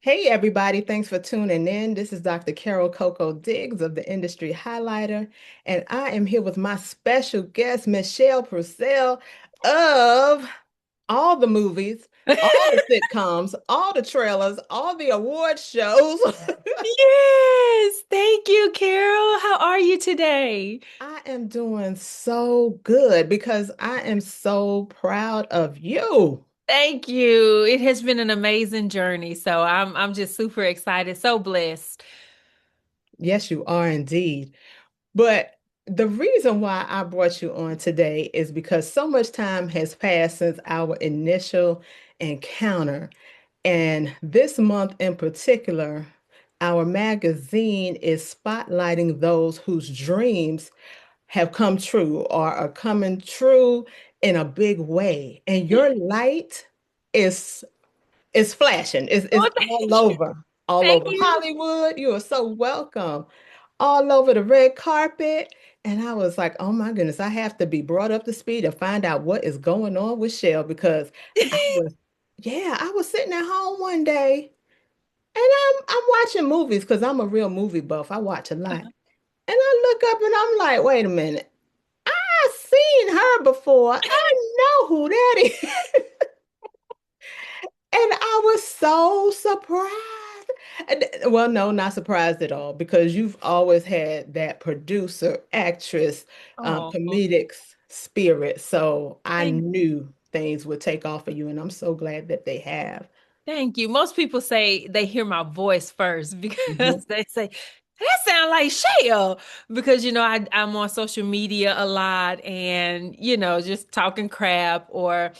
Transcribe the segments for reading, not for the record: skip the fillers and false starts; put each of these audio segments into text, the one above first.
Hey, everybody. Thanks for tuning in. This is Dr. Carol Coco Diggs of the Industry Highlighter, and I am here with my special guest, Miss Schelle Purcell of all the movies, all the sitcoms, all the trailers, all the award shows. Yes, thank you, Carol. How are you today? I am doing so good because I am so proud of you. Thank you. It has been an amazing journey, so I'm just super excited, so blessed. Yes, you are indeed. But the reason why I brought you on today is because so much time has passed since our initial encounter. And this month in particular, our magazine is spotlighting those whose dreams have come true or are coming true in a big way. And your light is is flashing. It's Oh, all over, all thank over you. Hollywood. You are so welcome. All over the red carpet. And I was like, oh my goodness, I have to be brought up to speed and find out what is going on with Shell because I was, yeah, I was sitting at home one day and I'm watching movies because I'm a real movie buff. I watch a lot. And I look up and I'm like, wait a minute. I've seen her before. I know who that is. And I was so surprised. Well, no, not surprised at all, because you've always had that producer, actress, Oh, comedic spirit. So I thank knew things would take off for you, and I'm so glad that they have. thank you. Most people say they hear my voice first Mhm. because they say that sounds like Shell because I'm on social media a lot and just talking crap or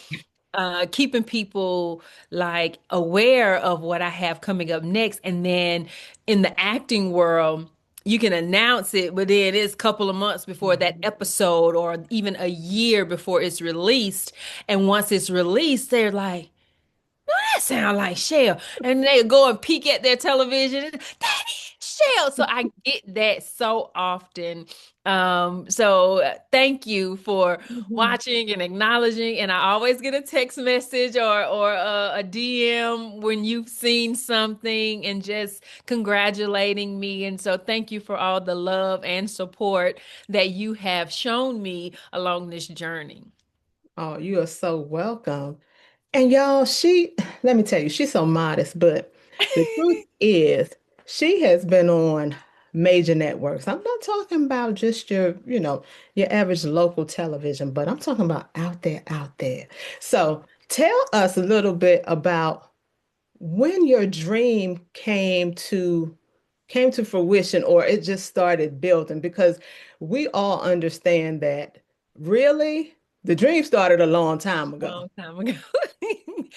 keeping people like aware of what I have coming up next. And then in the acting world, you can announce it, but then it's a couple of months before that Mhm. episode or even a year before it's released. And once it's released, they're like, that sound like Shell. And they go and peek at their television. And, that is Shell. So I get that so often. So thank you for Mhm. watching and acknowledging. And I always get a text message or a DM when you've seen something and just congratulating me. And so thank you for all the love and support that you have shown me along this journey. Oh, you are so welcome. And y'all, let me tell you, she's so modest, but the truth is, she has been on major networks. I'm not talking about just your average local television, but I'm talking about out there, out there. So tell us a little bit about when your dream came to fruition or it just started building, because we all understand that really the dream started a long time ago. Long time ago.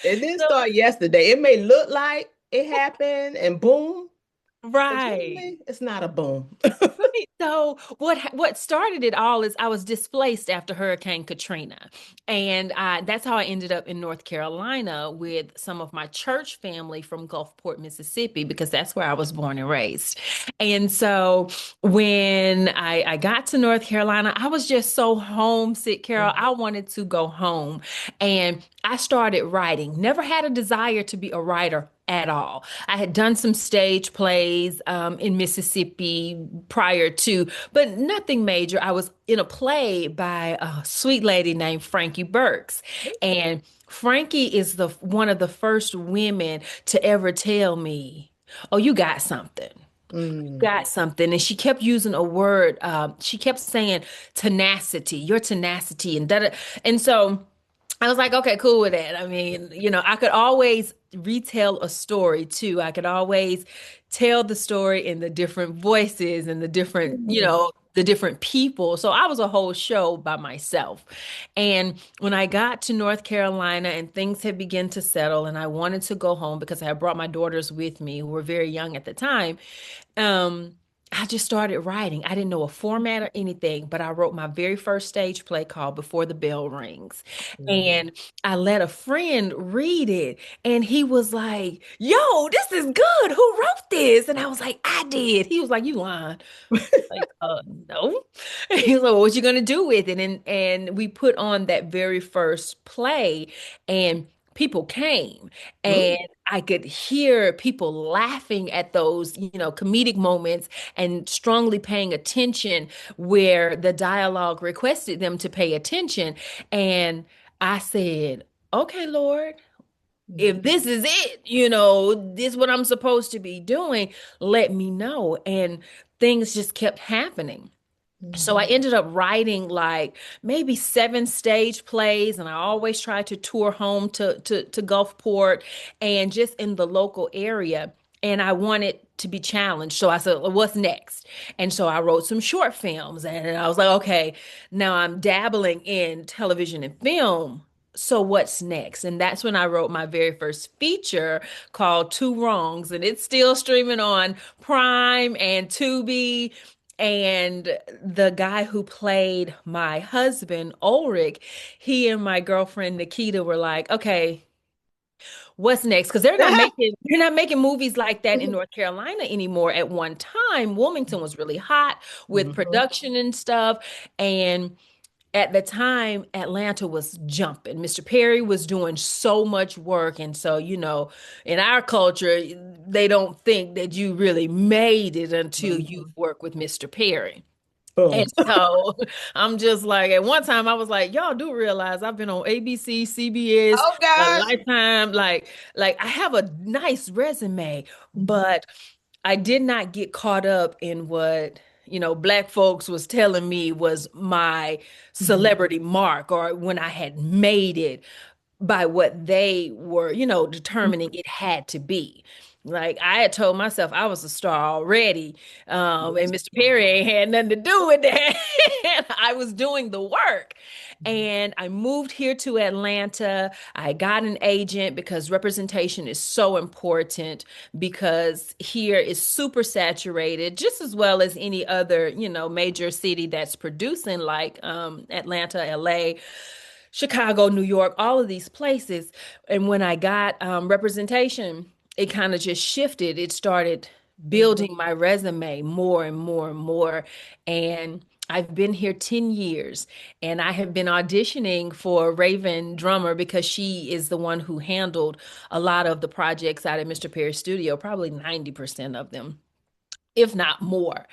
It didn't So, start yesterday. It may look like it happened and boom, but right. generally it's not a boom. Right. So what started it all is I was displaced after Hurricane Katrina, and that's how I ended up in North Carolina with some of my church family from Gulfport, Mississippi, because that's where I was born and raised. And so when I got to North Carolina, I was just so homesick, Carol. I wanted to go home, and I started writing. Never had a desire to be a writer at all. I had done some stage plays in Mississippi prior to, but nothing major. I was in a play by a sweet lady named Frankie Burks, and Frankie is the one of the first women to ever tell me, "Oh, you got something." Mm. Got something. And she kept using a word. She kept saying tenacity, your tenacity, and that. And so I was like, okay, cool with that. I mean, I could always retell a story too. I could always tell the story in the different voices and the different, Mm. the different people. So I was a whole show by myself. And when I got to North Carolina and things had begun to settle and I wanted to go home because I had brought my daughters with me who were very young at the time, um, I just started writing. I didn't know a format or anything, but I wrote my very first stage play called Before the Bell Rings. Mm. And I let a friend read it, and he was like, "Yo, this is good. Who wrote this?" And I was like, "I did." He was like, "You lying." Like, no. And he was like, well, what you gonna do with it? And we put on that very first play, and people came, and Mm, I could hear people laughing at those, comedic moments and strongly paying attention where the dialogue requested them to pay attention. And I said, okay, Lord, mm, if this is it, this is what I'm supposed to be doing, let me know. And things just kept happening. So I mm, ended up writing like maybe 7 stage plays, and I always tried to tour home to Gulfport and just in the local area. And I wanted to be challenged. So I said, well, what's next? And so I wrote some short films, and I was like, okay, now I'm dabbling in television and film. So what's next? And that's when I wrote my very first feature called Two Wrongs, and it's still streaming on Prime and Tubi. And the guy who played my husband, Ulrich, he and my girlfriend Nikita were like, okay, what's next? Because they're not making movies like that in North Carolina anymore. At one time, Wilmington was really hot with mhm. production and stuff. And at the time, Atlanta was jumping. Mr. Perry was doing so much work. And so, in our culture, they don't think that you really made it until you Mhm. work with Mr. Perry. Boom. And so I'm just like, at one time I was like, y'all do realize I've been on ABC, CBS, Oh gosh. Lifetime, like I have a nice resume, Mhm, but I did not get caught up in what, black folks was telling me was my mhm, celebrity mark, or when I had made it by what they were, determining it had to be. Like I had told myself I was a star already, and Mr. Perry ain't had nothing to do with that. I was doing the work. And I moved here to Atlanta. I got an agent because representation is so important, because here is super saturated, just as well as any other, major city that's producing, like Atlanta, LA. Chicago, New York, all of these places. And when I got representation, it kind of just shifted. It started mhm. building my resume more and more and more. And I've been here 10 years, and I have been auditioning for Raven Drummer because she is the one who handled a lot of the projects out at Mr. Perry's studio, probably 90% of them, if not more.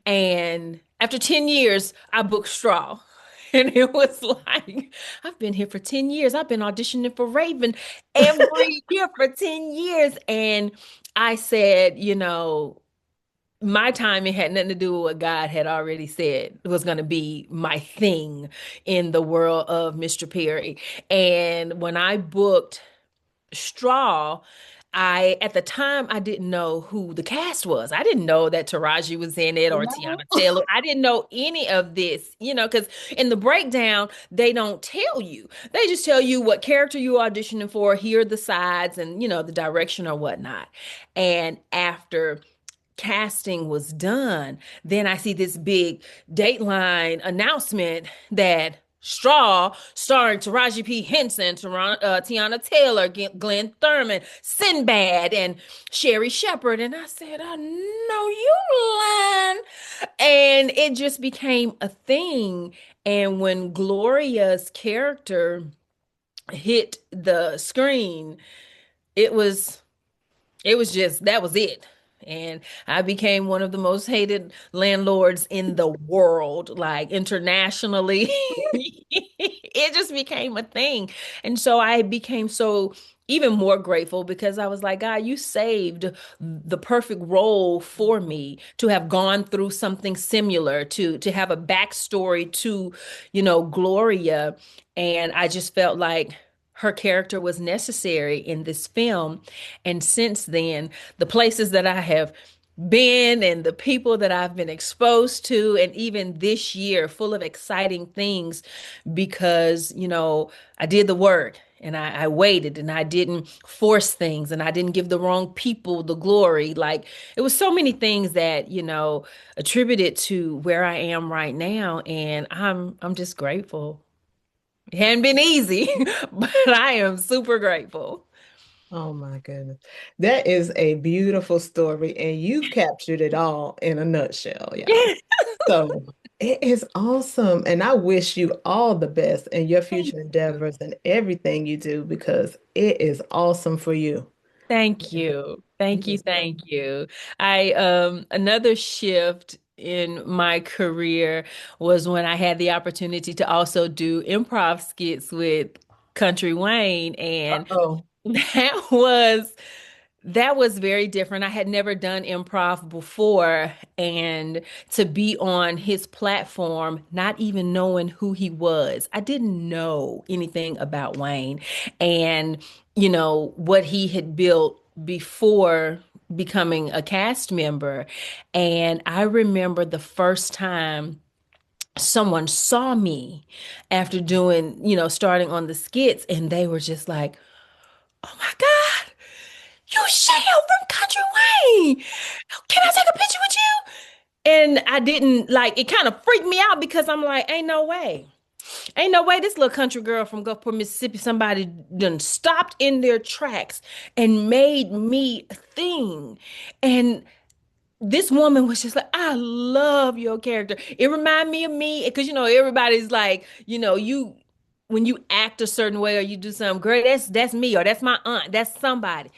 And after 10 years, I booked Straw. And it was like, I've been here for 10 years. I've been auditioning for Raven every year for 10 years. And I said, my timing had nothing to do with what God had already said was going to be my thing in the world of Mr. Perry. And when I booked Straw, at the time I didn't know who the cast was. I didn't know that Taraji was in it or No. Tiana Taylor. I didn't know any of this, because in the breakdown they don't tell you. They just tell you what character you auditioning for, here are the sides, and the direction or whatnot. And after casting was done, then I see this big Dateline announcement that Straw, starring Taraji P. Henson, Tiana Taylor, Glenn Thurman, Sinbad, and Sherry Shepherd. And I said, I know you lying. And it just became a thing. And when Gloria's character hit the screen, it was just that was it. And I became one of the most hated landlords in the world, like internationally. It just became a thing. And so I became so even more grateful, because I was like, God, you saved the perfect role for me to have gone through something similar, to have a backstory to, Gloria. And I just felt like her character was necessary in this film. And since then, the places that I have been and the people that I've been exposed to, and even this year, full of exciting things, because, I did the work. And I waited, and I didn't force things, and I didn't give the wrong people the glory. Like it was so many things that, attributed to where I am right now. And I'm just grateful. It hadn't been easy, but I am super grateful. Oh my goodness. That is a beautiful story, and you've captured it all in a nutshell, y'all. So. It is awesome. And I wish you all the best in your Thank future you. endeavors and everything you do because it is awesome for you. Thank you. Thank you. Yes. Thank you. I another shift in my career was when I had the opportunity to also do improv skits with Country Wayne, and Uh-oh. that was that was very different. I had never done improv before, and to be on his platform, not even knowing who he was. I didn't know anything about Wayne and, what he had built before becoming a cast member. And I remember the first time someone saw me after doing, starting on the skits, and they were just like, "Oh my God, you Schelle from Country Wayne. Can I take a picture with you?" And I didn't like it, kind of freaked me out because I'm like, ain't no way. Ain't no way this little country girl from Gulfport, Mississippi, somebody done stopped in their tracks and made me a thing. And this woman was just like, I love your character. It reminded me of me because everybody's like, you when you act a certain way or you do something great, that's me or that's my aunt, that's somebody.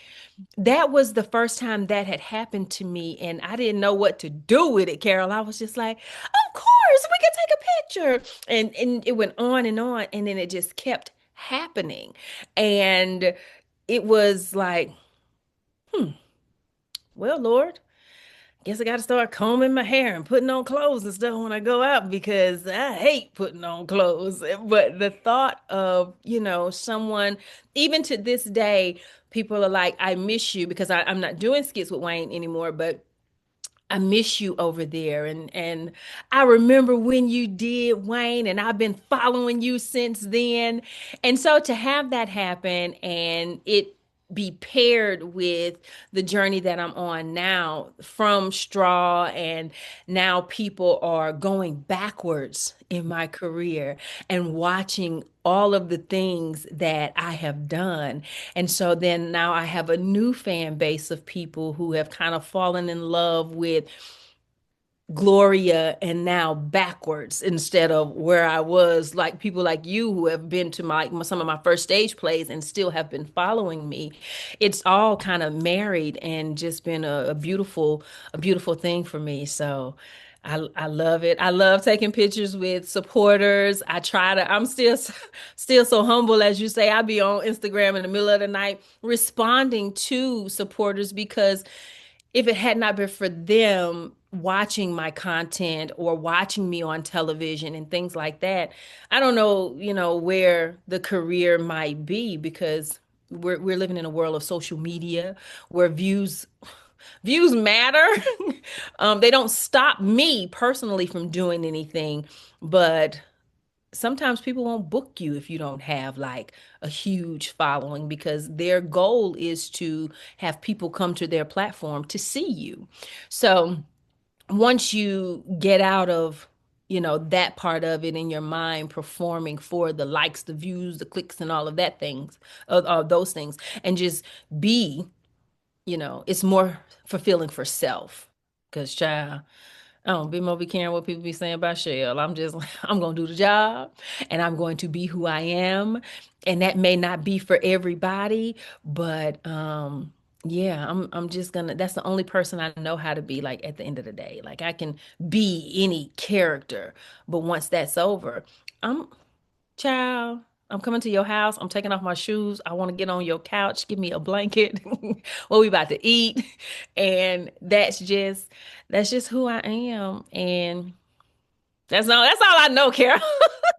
That was the first time that had happened to me, and I didn't know what to do with it, Carol. I was just like, "Of course, we can take a picture," and it went on, and then it just kept happening, and it was like, well, Lord, guess I got to start combing my hair and putting on clothes and stuff when I go out because I hate putting on clothes. But the thought of, someone, even to this day, people are like, I miss you because I'm not doing skits with Wayne anymore, but I miss you over there. And I remember when you did, Wayne, and I've been following you since then. And so to have that happen and it be paired with the journey that I'm on now from straw, and now people are going backwards in my career and watching all of the things that I have done. And so then now I have a new fan base of people who have kind of fallen in love with Gloria and now backwards instead of where I was, like people like you who have been to some of my first stage plays and still have been following me. It's all kind of married and just been a beautiful thing for me. So I love it. I love taking pictures with supporters. I'm still so humble, as you say. I be on Instagram in the middle of the night responding to supporters because if it had not been for them watching my content or watching me on television and things like that, I don't know, where the career might be because we're living in a world of social media where views matter. They don't stop me personally from doing anything, but sometimes people won't book you if you don't have like a huge following because their goal is to have people come to their platform to see you. So once you get out of, that part of it in your mind, performing for the likes, the views, the clicks, and all of that things, those things, and just be, it's more fulfilling for self. Because, child, I don't be more be caring what people be saying about Schelle. I'm just, I'm gonna do the job, and I'm going to be who I am, and that may not be for everybody, but yeah, I'm just gonna. That's the only person I know how to be. Like at the end of the day, like I can be any character, but once that's over, I'm child. I'm coming to your house. I'm taking off my shoes. I want to get on your couch. Give me a blanket. What we about to eat? And that's just who I am. And that's all I know, Carol.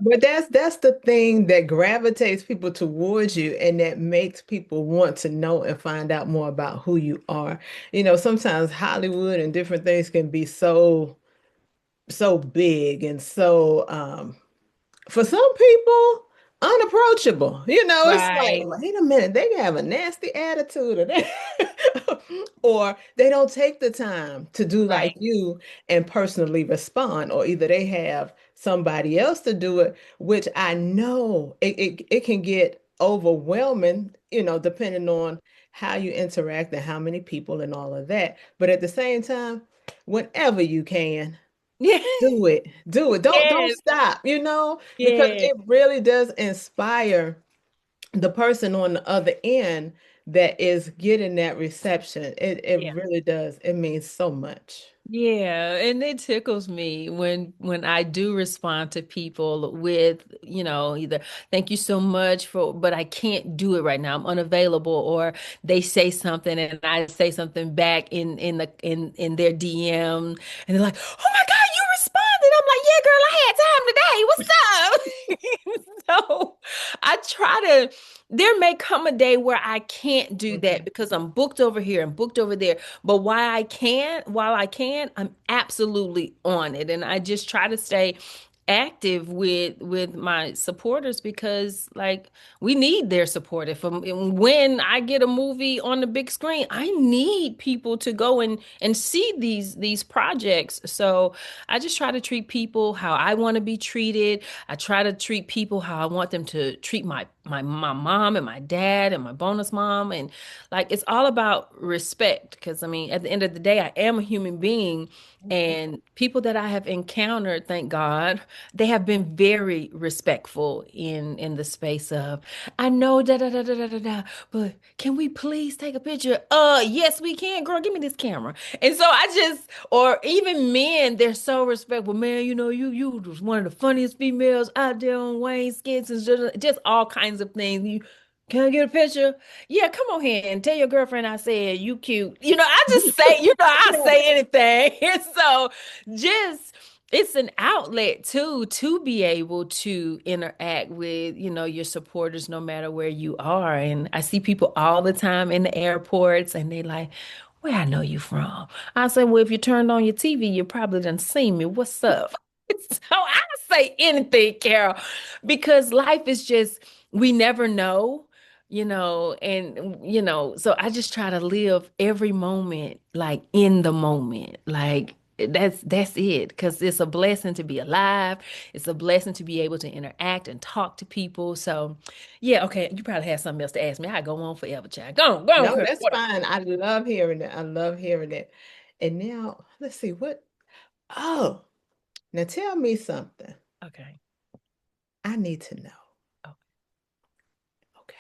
But that's the thing that gravitates people towards you and that makes people want to know and find out more about who you are. Sometimes Hollywood and different things can be so big and so for some people, unapproachable. It's like, Right. wait a minute, they have a nasty attitude, or or they don't take the time to do like Right. you and personally respond, or either they have somebody else to do it, which I know it can get overwhelming, depending on how you interact and how many people and all of that. But at the same time, whenever you can. Yeah. Do it. Do it. Don't Yes. stop, because Yeah. it really does inspire the person on the other end that is getting that reception. It Yeah. really does. It means so much. Yeah, and it tickles me when I do respond to people with, either thank you so much for, but I can't do it right now. I'm unavailable, or they say something and I say something back in their DM, and they're like, "Oh my God, you responded." I'm like, "Yeah, girl, I had time today. What's up?" So I try to, there may come a day where I can't do that Mhm. because I'm booked over here and booked over there. But while I can, I'm absolutely on it. And I just try to stay active with my supporters because like we need their support. If when I get a movie on the big screen, I need people to go and see these projects. So I just try to treat people how I want to be treated. I try to treat people how I want them to treat my mom and my dad and my bonus mom, and like it's all about respect because I mean at the end of the day I am a human being, and people that I have encountered, thank God, they have been very respectful in the space of, I know da da da da da da da, but can we please take a picture? Yes, we can, girl. Give me this camera. And so I just, or even men, they're so respectful. Man, you was one of the funniest females out there on Wayne skits and just all kinds of things. Can I get a picture? Yeah, come on here and tell your girlfriend I said you cute. I just say, I say anything. And so just it's an outlet too to be able to interact with, your supporters no matter where you are. And I see people all the time in the airports and they like, where I know you from? I said, well, if you turned on your TV, you probably done seen me. What's up? So I say anything, Carol, because life is just, we never know, so I just try to live every moment like in the moment. Like that's it. Because it's a blessing to be alive. It's a blessing to be able to interact and talk to people. So yeah, okay. You probably have something else to ask me. I go on forever, child. Go on, No, Kurt. that's What? fine. I love hearing it. I love hearing it. And now, let's see what. Oh, now tell me something. Okay. I need to know. Oh. Okay.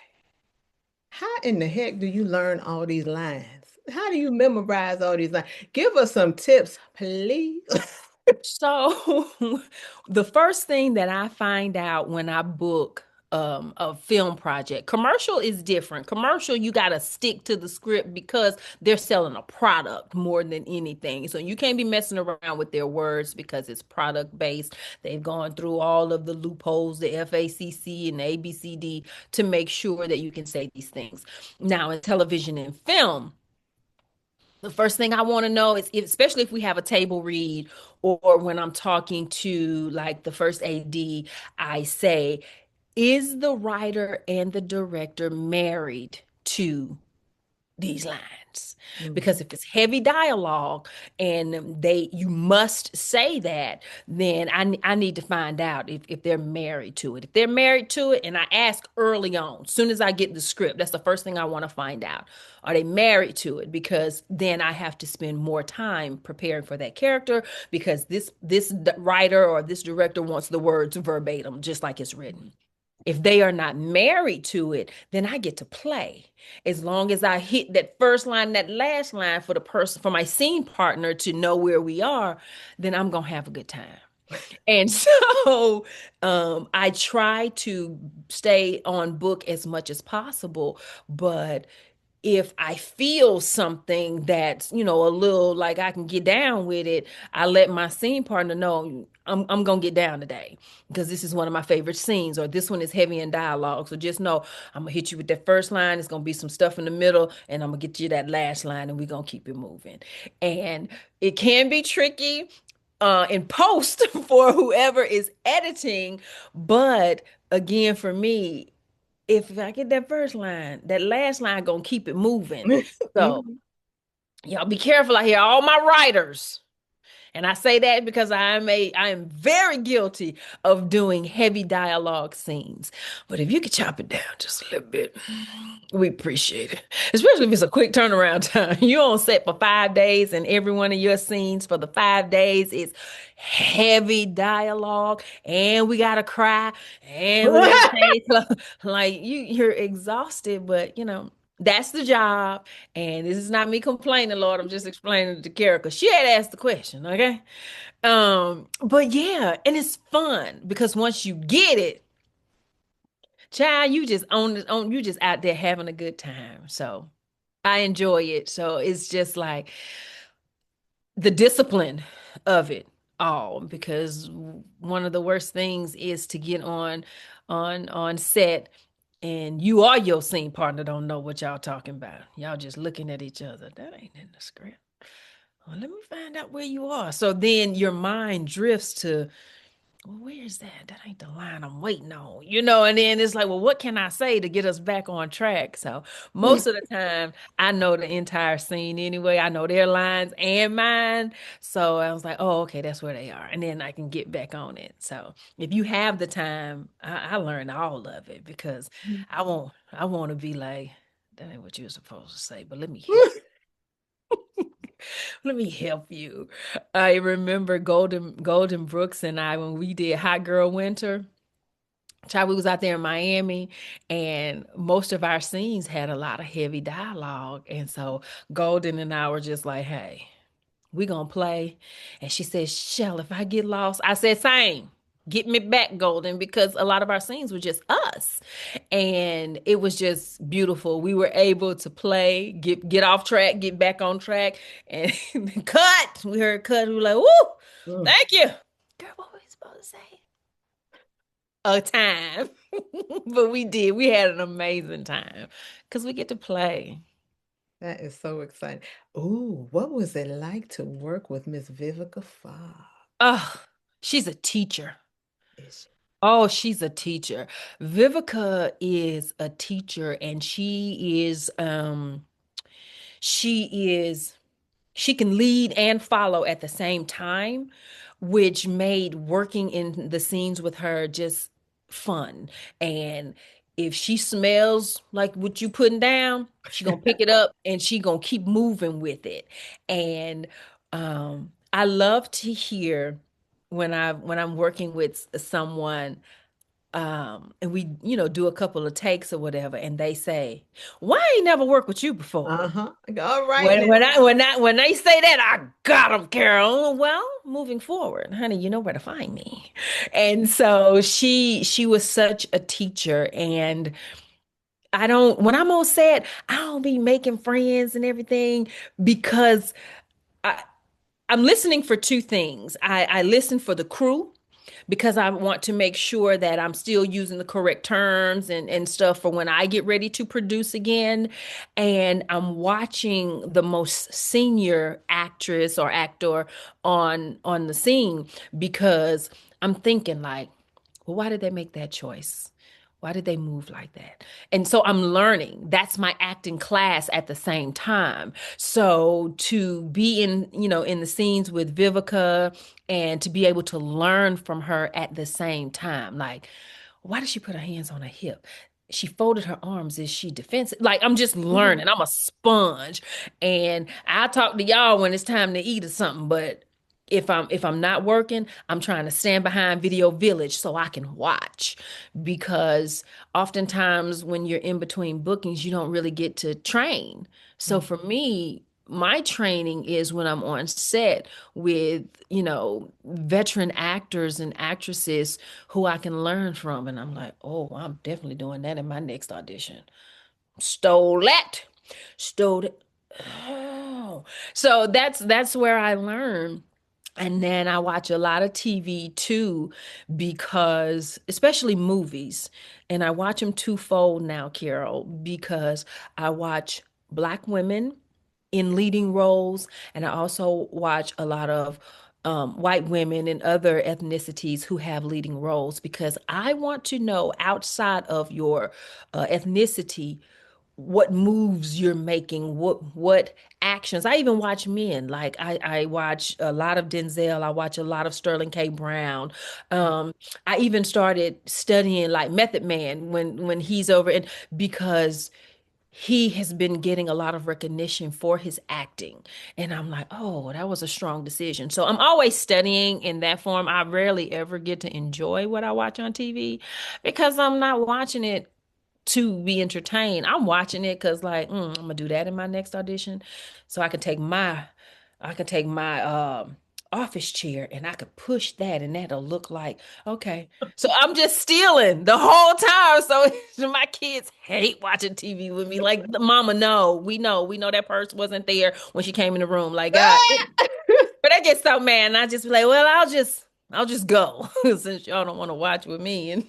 How in the heck do you learn all these lines? How do you memorize all these lines? Give us some tips, please. So the first thing that I find out when I book a film project, commercial is different. Commercial, you got to stick to the script because they're selling a product more than anything. So you can't be messing around with their words because it's product based. They've gone through all of the loopholes, the FACC and the ABCD to make sure that you can say these things. Now, in television and film, the first thing I want to know is, especially if we have a table read or when I'm talking to like the first AD, I say, is the writer and the director married to these lines? Mhm. Because if it's heavy dialogue and you must say that, then I need to find out if they're married to it. If they're married to it, and I ask early on, as soon as I get the script, that's the first thing I want to find out. Are they married to it? Because then I have to spend more time preparing for that character because this writer or this director wants the words verbatim, just like it's written. If they are not married to it, then I get to play. As long as I hit that first line, that last line for the person, for my scene partner to know where we are, then I'm gonna have a good time. And so I try to stay on book as much as possible, but if I feel something that's, a little like I can get down with it, I let my scene partner know I'm gonna get down today because this is one of my favorite scenes, or this one is heavy in dialogue. So just know I'm gonna hit you with that first line. It's gonna be some stuff in the middle, and I'm gonna get you that last line, and we're gonna keep it moving. And it can be tricky in post for whoever is editing, but again, for me, if I get that first line, that last line gonna keep it moving. So Mhm. y'all be careful out here, all my writers. And I say that because I am very guilty of doing heavy dialogue scenes. But if you could chop it down just a little bit, we appreciate it. Especially if it's a quick turnaround time. You're on set for 5 days, and every one of your scenes for the 5 days is heavy dialogue, and we gotta cry, and we gotta change clothes. Like you're exhausted, but that's the job. And this is not me complaining, Lord. I'm just explaining to Kara because she had asked the question, okay? But yeah, and it's fun because once you get it, child, you just you just out there having a good time. So I enjoy it. So it's just like the discipline of it all, because one of the worst things is to get on set and you or your scene partner don't know what y'all talking about. Y'all just looking at each other. That ain't in the script. Well, let me find out where you are. So then your mind drifts to, well, where's that? That ain't the line I'm waiting on, and then it's like, well, what can I say to get us back on track? So most of the time, I know the entire scene anyway. I know their lines and mine. So I was like, oh, okay, that's where they are. And then I can get back on it. So if you have the time, I learn all of it because I want to be like, that ain't what you're supposed to say, but let me help. Let me help you. I remember Golden Brooks and I when we did Hot Girl Winter. Child, we was out there in Miami, and most of our scenes had a lot of heavy dialogue. And so Golden and I were just like, hey, we gonna play. And she said, Shell, if I get lost, I said, same. Get me back, Golden, because a lot of our scenes were just us. And it was just beautiful. We were able to play, get off track, get back on track, and cut. We heard cut. We were like, woo, Mm, thank you. Girl, what were we supposed to say? A time. But we did. We had an amazing time because we get to play. that is so exciting. Ooh, what was it like to work with Miss Vivica Fox? Oh, she's a teacher. Is Oh, she's a teacher. Vivica is a teacher, and she is she can lead and follow at the same time, which made working in the scenes with her just fun. And if she smells like what you putting down, she gonna pick it up and she gonna keep moving with it. And I love to hear when I'm working with someone, and we do a couple of takes or whatever, and they say, why I ain't never worked with you before. uh-huh. All right when now. when I when I when they say that, I got them, Carol. Well, moving forward, honey, you know where to find me. And so she was such a teacher, and I don't when I'm on set, I don't be making friends and everything because I I'm listening for two things. I listen for the crew because I want to make sure that I'm still using the correct terms and stuff for when I get ready to produce again. And I'm watching the most senior actress or actor on the scene because I'm thinking like, well, why did they make that choice? Why did they move like that? And so I'm learning. That's my acting class at the same time. So to be in the scenes with Vivica and to be able to learn from her at the same time, like, why did she put her hands on her hip? She folded her arms. Is she defensive? Like, I'm just Mhm. learning. I'm a sponge. And I talk to y'all when it's time to eat or something, but if I'm not working, I'm trying to stand behind Video Village so I can watch, because oftentimes when you're in between bookings, you don't really get to train. So for me, my training is when I'm on set with, veteran actors and actresses who I can learn from. And I'm like, oh, I'm definitely doing that in my next audition. Stole that. Stole it. Oh. So that's where I learn. And then I watch a lot of TV too, because especially movies, and I watch them twofold now, Carol, because I watch Black women in leading roles, and I also watch a lot of white women and other ethnicities who have leading roles, because I want to know outside of your ethnicity, what moves you're making, what actions. I even watch men. Like I watch a lot of Denzel, I watch a lot of Sterling K. Brown. Um, I even started studying like Method Man when he's over, and because he has been getting a lot of recognition for his acting. And I'm like, oh, that was a strong decision. So I'm always studying in that form. I rarely ever get to enjoy what I watch on TV because I'm not watching it to be entertained. I'm watching it because like, I'm gonna do that in my next audition. So I can take my office chair and I could push that and that'll look like okay. So I'm just stealing the whole time. So my kids hate watching TV with me. Like the mama, no, we know that purse wasn't there when she came in the room. Like God, Ah! but I get so mad and I just be like, well, I'll just go since y'all don't want to watch with me. And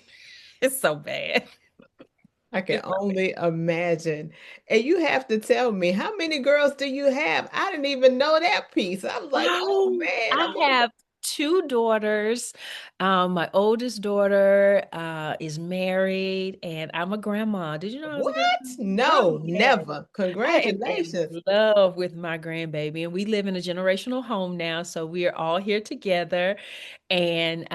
it's so bad. I can It's so bad. only imagine. And you have to tell me, how many girls do you have? I didn't even know that piece. I was like, oh Oh, man, I have two daughters. My oldest daughter is married, and I'm a grandma. Did you know I was a grandma? what? No, Oh, yes. never. I am in Congratulations. love with my grandbaby, and we live in a generational home now, so we are all here together. And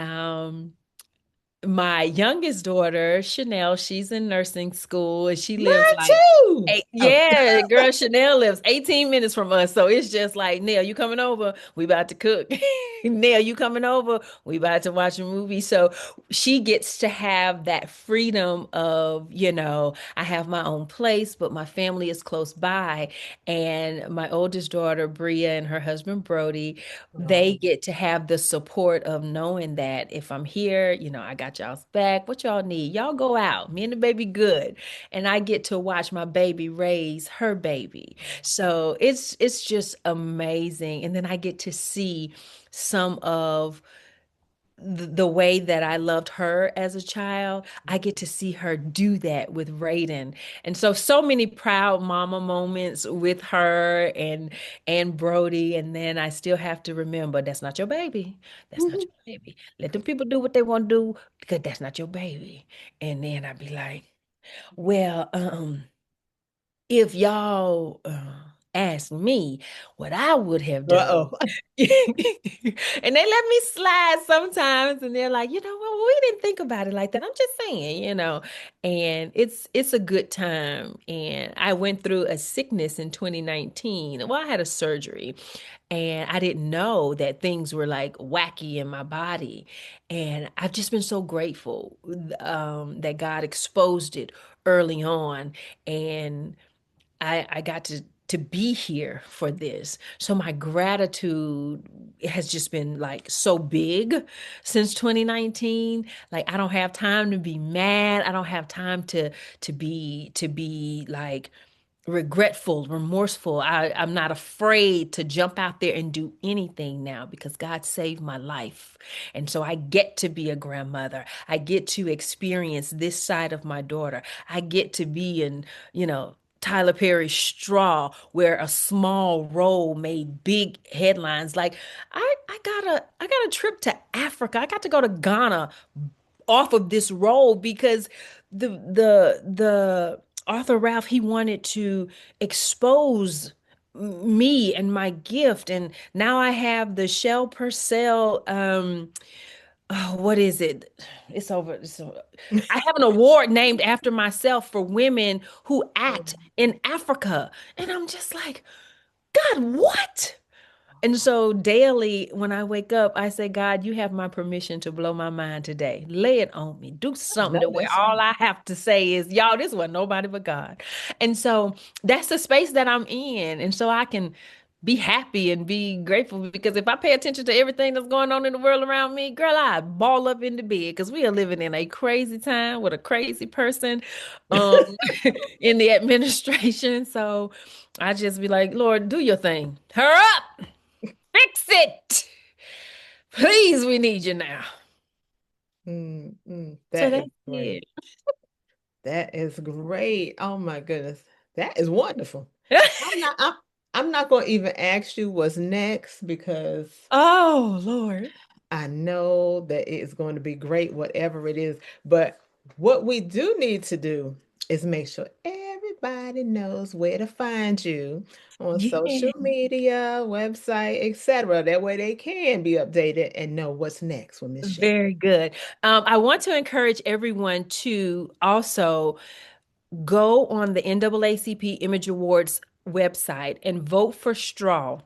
my youngest daughter, Chanel, she's in nursing school and she lives Mine like too. eight, Oh, yeah, girl, Chanel lives 18 minutes from us. So it's just like, Neil, you coming over? We about to cook. Neil, you coming over? We about to watch a movie. So she gets to have that freedom of, I have my own place, but my family is close by. And my oldest daughter, Bria, and her husband, Brody, oh, they get to have the support of knowing that if I'm here, I got y'all's back. What y'all need? Y'all go out. Me and the baby good. And I get to watch my baby raise her baby. So it's just amazing. And then I get to see some of the way that I loved her as a child, I get to see her do that with Raiden. And so many proud mama moments with her and Brody. And then I still have to remember that's not your baby. That's not mhm. your baby. Let them people do what they want to do because that's not your baby. And then I'd be like, well, if y'all ask me what I would have done. Uh-oh. And they let me slide sometimes and they're like, well, we didn't think about it like that. I'm just saying. And it's a good time. And I went through a sickness in 2019. Well, I had a surgery and I didn't know that things were like wacky in my body. And I've just been so grateful that God exposed it early on. And I got to be here for this. So my gratitude has just been like so big since 2019. Like I don't have time to be mad. I don't have time to be like regretful, remorseful. I'm not afraid to jump out there and do anything now because God saved my life. And so I get to be a grandmother. I get to experience this side of my daughter. I get to be in, Tyler Perry's Straw, where a small role made big headlines. Like I got a trip to Africa. I got to go to Ghana off of this role because the Arthur Ralph, he wanted to expose me and my gift, and now I have the Schelle Purcell oh, what is it? It's over. I have an award named after myself for women who act in Africa, and I'm just like, God, what? And so daily, when I wake up, I say, God, you have my permission to blow my mind today. Lay it on me. Do I something to love where that all song. I have to say is, y'all, this was nobody but God. And so that's the space that I'm in. And so I can be happy and be grateful because if I pay attention to everything that's going on in the world around me, girl, I ball up in the bed because we are living in a crazy time with a crazy person um in the administration. So I just be like, Lord, do your thing. Hurry up. Fix it. Please, we need you now. So That is that's great. it. That is great. Oh my goodness. That is wonderful. I'm not I'm, I'm not going to even ask you what's next because Oh, Lord. I know that it is going to be great, whatever it is. But what we do need to do is make sure everybody everybody knows where to find you on social Yeah. media, website, etc. That way they can be updated and know what's next with Miss Shell. Very good. I want to encourage everyone to also go on the NAACP Image Awards website and vote for Straw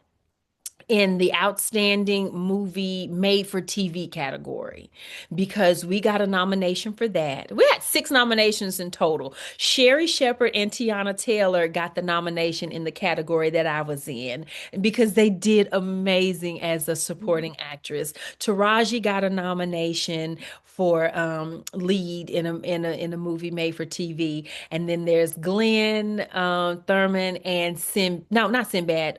in the outstanding movie made for TV category because we got a nomination for that. We had 6 nominations in total. Sherry Shepherd and Tiana Taylor got the nomination in the category that I was in because they did amazing as a supporting actress. Taraji got a nomination for lead in a movie made for TV, and then there's Glenn Thurman and Sin no not Sinbad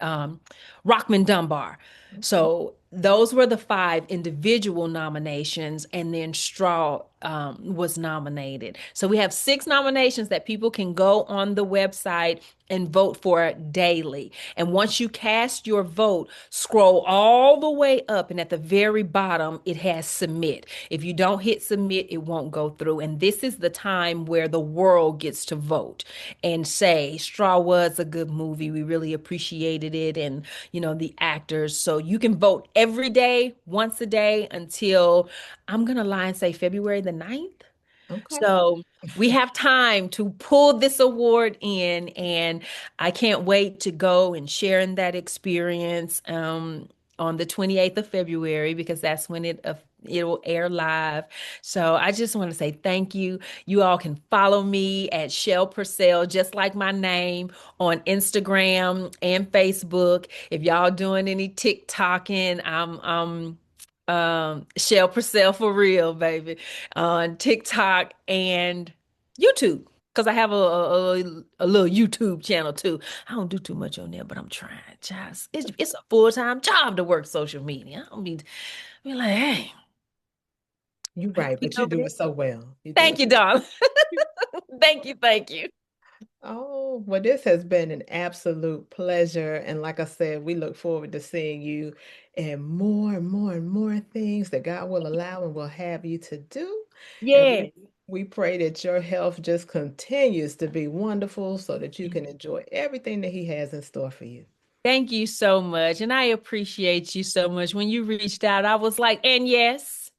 Rockman Dunbar. Okay. So those were the 5 individual nominations, and then Straw was nominated. So we have 6 nominations that people can go on the website and vote for daily. And once you cast your vote, scroll all the way up, and at the very bottom, it has submit. If you don't hit submit, it won't go through. And this is the time where the world gets to vote and say, Straw was a good movie. We really appreciated it. And the actors. So you can vote every day, once a day until I'm gonna lie and say February the 9th. Okay. So we have time to pull this award in, and I can't wait to go and share in that experience on the 28th of February because that's when it will air live. So I just want to say thank you. You all can follow me at Schelle Purcell, just like my name, on Instagram and Facebook. If y'all doing any TikToking, I'm Schelle Purcell for real, baby, on TikTok and YouTube. Because I have a little YouTube channel too. I don't do too much on there, but I'm trying. Just it's a full-time job to work social media. I don't be like, hey, You're right, you but you know, but do it so well. You do thank it you, so Don. Thank you, thank you. Oh, well, this has been an absolute pleasure. And like I said, we look forward to seeing you and more and more and more things that God will allow and will have you to do. And Yeah. we pray that your health just continues to be wonderful so that you can enjoy everything that He has in store for you. Thank you so much. And I appreciate you so much. When you reached out, I was like, and yes,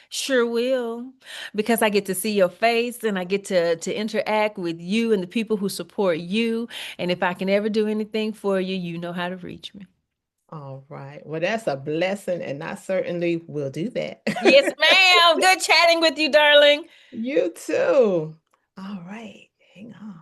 sure will. Because I get to see your face and I get to interact with you and the people who support you. And if I can ever do anything for you, you know how to reach me. All right. Well, that's a blessing, and I certainly will do that. Yes, ma'am. Good chatting with you, darling. You too. All right. Hang on.